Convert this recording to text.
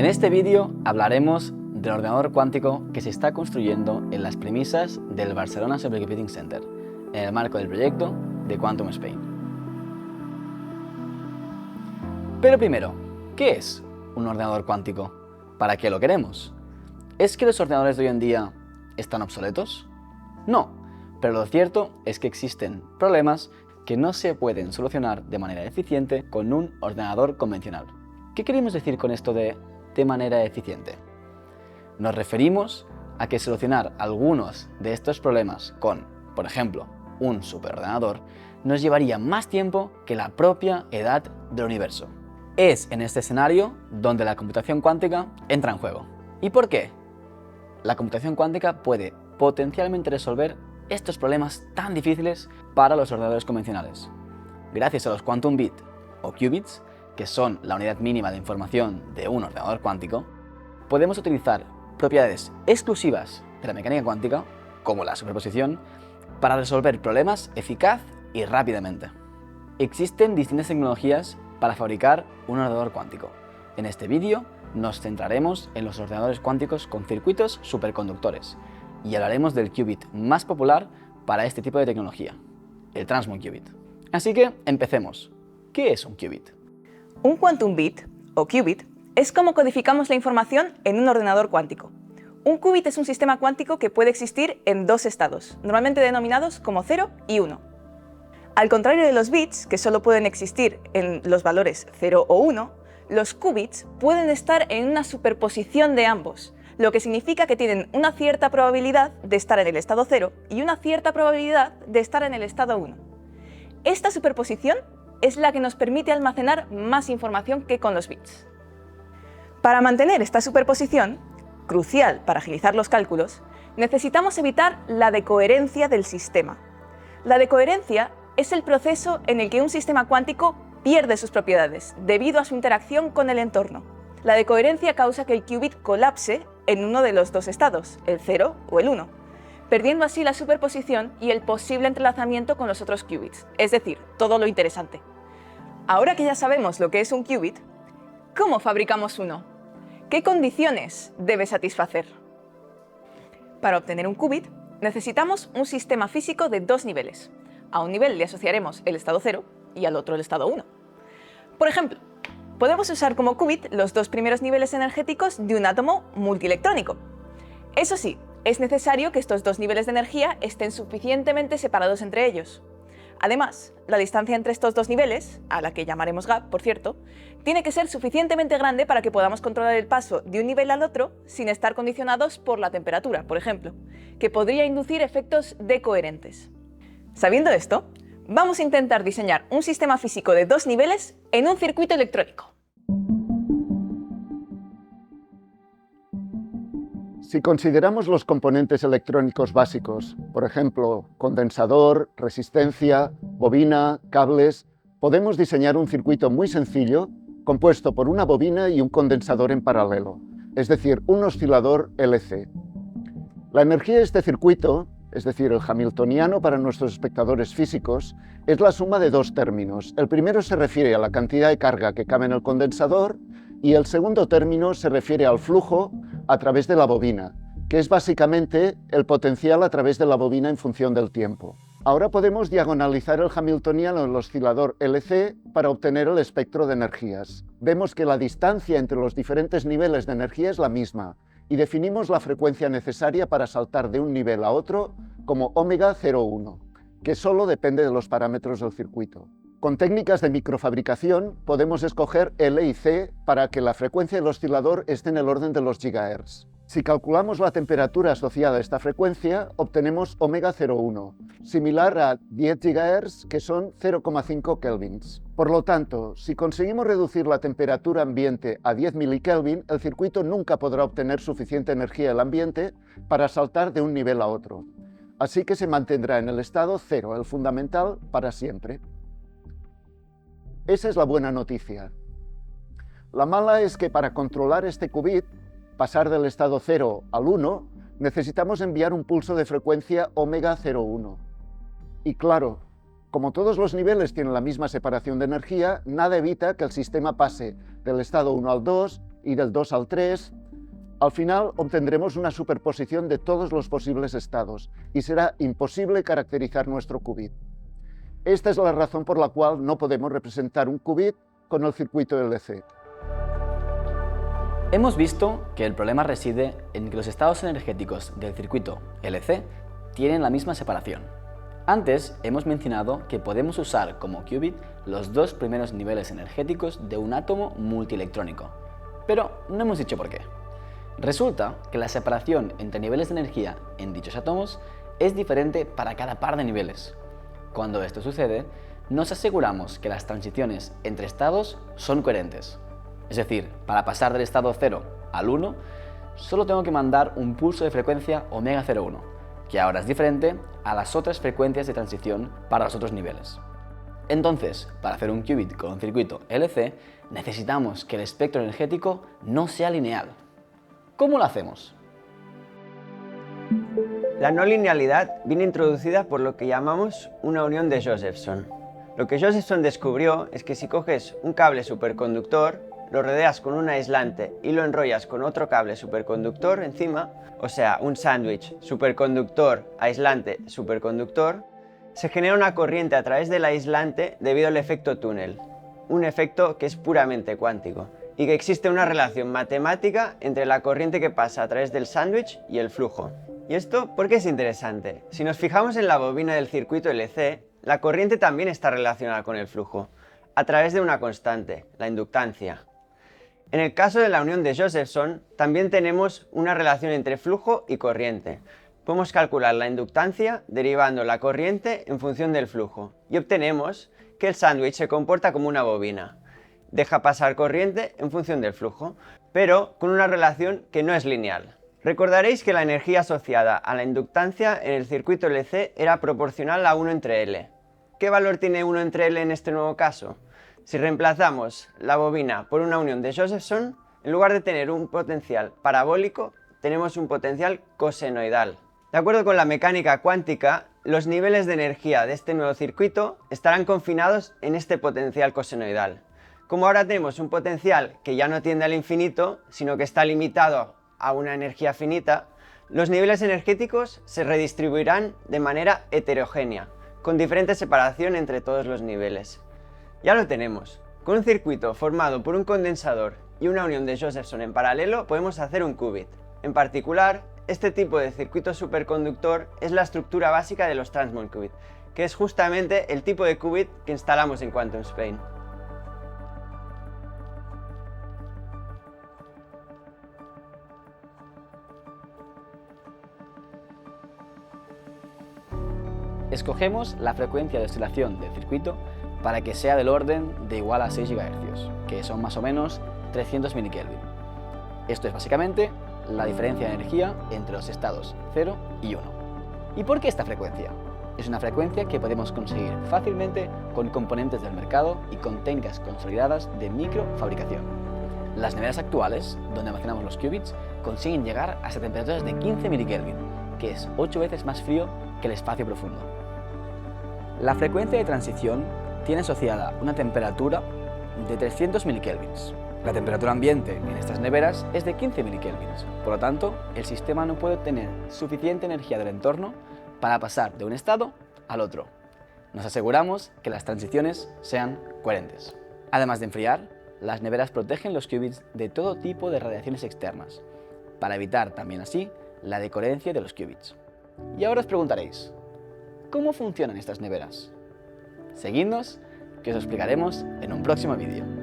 En este vídeo hablaremos del ordenador cuántico que se está construyendo en las premisas del Barcelona Supercomputing Center, en el marco del proyecto de Quantum Spain. Pero primero, ¿qué es un ordenador cuántico? ¿Para qué lo queremos? ¿Es que los ordenadores de hoy en día están obsoletos? No, pero lo cierto es que existen problemas que no se pueden solucionar de manera eficiente con un ordenador convencional. ¿Qué queremos decir con esto de manera eficiente? Nos referimos a que solucionar algunos de estos problemas con, por ejemplo, un superordenador nos llevaría más tiempo que la propia edad del universo. Es en este escenario donde la computación cuántica entra en juego. ¿Y por qué? La computación cuántica puede potencialmente resolver estos problemas tan difíciles para los ordenadores convencionales. Gracias a los quantum bit o qubits, que son la unidad mínima de información de un ordenador cuántico, podemos utilizar propiedades exclusivas de la mecánica cuántica, como la superposición, para resolver problemas eficaz y rápidamente. Existen distintas tecnologías para fabricar un ordenador cuántico. En este vídeo nos centraremos en los ordenadores cuánticos con circuitos superconductores y hablaremos del qubit más popular para este tipo de tecnología, el Transmon Qubit. Así que empecemos. ¿Qué es un qubit? Un quantum bit, o qubit, es como codificamos la información en un ordenador cuántico. Un qubit es un sistema cuántico que puede existir en dos estados, normalmente denominados como 0 y 1. Al contrario de los bits, que solo pueden existir en los valores 0 o 1, los qubits pueden estar en una superposición de ambos, lo que significa que tienen una cierta probabilidad de estar en el estado 0 y una cierta probabilidad de estar en el estado 1. Esta superposición es la que nos permite almacenar más información que con los bits. Para mantener esta superposición, crucial para agilizar los cálculos, necesitamos evitar la decoherencia del sistema. La decoherencia es el proceso en el que un sistema cuántico pierde sus propiedades debido a su interacción con el entorno. La decoherencia causa que el qubit colapse en uno de los dos estados, el 0 o el 1, perdiendo así la superposición y el posible entrelazamiento con los otros qubits, es decir, todo lo interesante. Ahora que ya sabemos lo que es un qubit, ¿cómo fabricamos uno? ¿Qué condiciones debe satisfacer? Para obtener un qubit, necesitamos un sistema físico de dos niveles. A un nivel le asociaremos el estado 0 y al otro el estado 1. Por ejemplo, podemos usar como qubit los dos primeros niveles energéticos de un átomo multielectrónico. Eso sí, es necesario que estos dos niveles de energía estén suficientemente separados entre ellos. Además, la distancia entre estos dos niveles, a la que llamaremos gap, por cierto, tiene que ser suficientemente grande para que podamos controlar el paso de un nivel al otro sin estar condicionados por la temperatura, por ejemplo, que podría inducir efectos decoherentes. Sabiendo esto, vamos a intentar diseñar un sistema físico de dos niveles en un circuito electrónico. Si consideramos los componentes electrónicos básicos, por ejemplo, condensador, resistencia, bobina, cables, podemos diseñar un circuito muy sencillo compuesto por una bobina y un condensador en paralelo, es decir, un oscilador LC. La energía de este circuito, es decir, el hamiltoniano para nuestros espectadores físicos, es la suma de dos términos. El primero se refiere a la cantidad de carga que cabe en el condensador y el segundo término se refiere al flujo a través de la bobina, que es básicamente el potencial a través de la bobina en función del tiempo. Ahora podemos diagonalizar el hamiltoniano en el oscilador LC para obtener el espectro de energías. Vemos que la distancia entre los diferentes niveles de energía es la misma y definimos la frecuencia necesaria para saltar de un nivel a otro como omega 0,1, que solo depende de los parámetros del circuito. Con técnicas de microfabricación podemos escoger L y C para que la frecuencia del oscilador esté en el orden de los gigahertz. Si calculamos la temperatura asociada a esta frecuencia, obtenemos omega 0,1, similar a 10 GHz, que son 0,5 kelvins. Por lo tanto, si conseguimos reducir la temperatura ambiente a 10 milikelvin, el circuito nunca podrá obtener suficiente energía del ambiente para saltar de un nivel a otro. Así que se mantendrá en el estado 0, el fundamental, para siempre. Esa es la buena noticia. La mala es que para controlar este qubit, pasar del estado 0 al 1, necesitamos enviar un pulso de frecuencia omega 0,1. Y claro, como todos los niveles tienen la misma separación de energía, nada evita que el sistema pase del estado 1 al 2 y del 2 al 3, al final obtendremos una superposición de todos los posibles estados y será imposible caracterizar nuestro qubit. Esta es la razón por la cual no podemos representar un qubit con el circuito LC. Hemos visto que el problema reside en que los estados energéticos del circuito LC tienen la misma separación. Antes hemos mencionado que podemos usar como qubit los dos primeros niveles energéticos de un átomo multielectrónico, pero no hemos dicho por qué. Resulta que la separación entre niveles de energía en dichos átomos es diferente para cada par de niveles. Cuando esto sucede, nos aseguramos que las transiciones entre estados son coherentes. Es decir, para pasar del estado 0 al 1, solo tengo que mandar un pulso de frecuencia omega 01, que ahora es diferente a las otras frecuencias de transición para los otros niveles. Entonces, para hacer un qubit con un circuito LC, necesitamos que el espectro energético no sea lineal. ¿Cómo lo hacemos? La no linealidad viene introducida por lo que llamamos una unión de Josephson. Lo que Josephson descubrió es que si coges un cable superconductor, lo rodeas con un aislante y lo enrollas con otro cable superconductor encima, o sea, un sándwich superconductor, aislante, superconductor, se genera una corriente a través del aislante debido al efecto túnel, un efecto que es puramente cuántico, y que existe una relación matemática entre la corriente que pasa a través del sándwich y el flujo. ¿Y esto por qué es interesante? Si nos fijamos en la bobina del circuito LC, la corriente también está relacionada con el flujo, a través de una constante, la inductancia. En el caso de la unión de Josephson, también tenemos una relación entre flujo y corriente. Podemos calcular la inductancia derivando la corriente en función del flujo y obtenemos que el sándwich se comporta como una bobina. Deja pasar corriente en función del flujo, pero con una relación que no es lineal. Recordaréis que la energía asociada a la inductancia en el circuito LC era proporcional a 1 entre L. ¿Qué valor tiene 1 entre L en este nuevo caso? Si reemplazamos la bobina por una unión de Josephson, en lugar de tener un potencial parabólico, tenemos un potencial cosenoidal. De acuerdo con la mecánica cuántica, los niveles de energía de este nuevo circuito estarán confinados en este potencial cosenoidal. Como ahora tenemos un potencial que ya no tiende al infinito, sino que está limitado a una energía finita, los niveles energéticos se redistribuirán de manera heterogénea, con diferente separación entre todos los niveles. Ya lo tenemos. Con un circuito formado por un condensador y una unión de Josephson en paralelo podemos hacer un qubit. En particular, este tipo de circuito superconductor es la estructura básica de los transmol qubit, que es justamente el tipo de qubit que instalamos en Quantum Spain. Escogemos la frecuencia de oscilación del circuito para que sea del orden de igual a 6 GHz, que son más o menos 300 mK. Esto es básicamente la diferencia de energía entre los estados 0 y 1. ¿Y por qué esta frecuencia? Es una frecuencia que podemos conseguir fácilmente con componentes del mercado y con técnicas consolidadas de microfabricación. Las neveras actuales, donde almacenamos los qubits, consiguen llegar hasta temperaturas de 15 mK, que es 8 veces más frío que el espacio profundo. La frecuencia de transición tiene asociada una temperatura de 300 mK. La temperatura ambiente en estas neveras es de 15 mK, por lo tanto, el sistema no puede obtener suficiente energía del entorno para pasar de un estado al otro. Nos aseguramos que las transiciones sean coherentes. Además de enfriar, las neveras protegen los qubits de todo tipo de radiaciones externas, para evitar también así la decoherencia de los qubits. Y ahora os preguntaréis, ¿cómo funcionan estas neveras? Seguidnos, que os explicaremos en un próximo vídeo.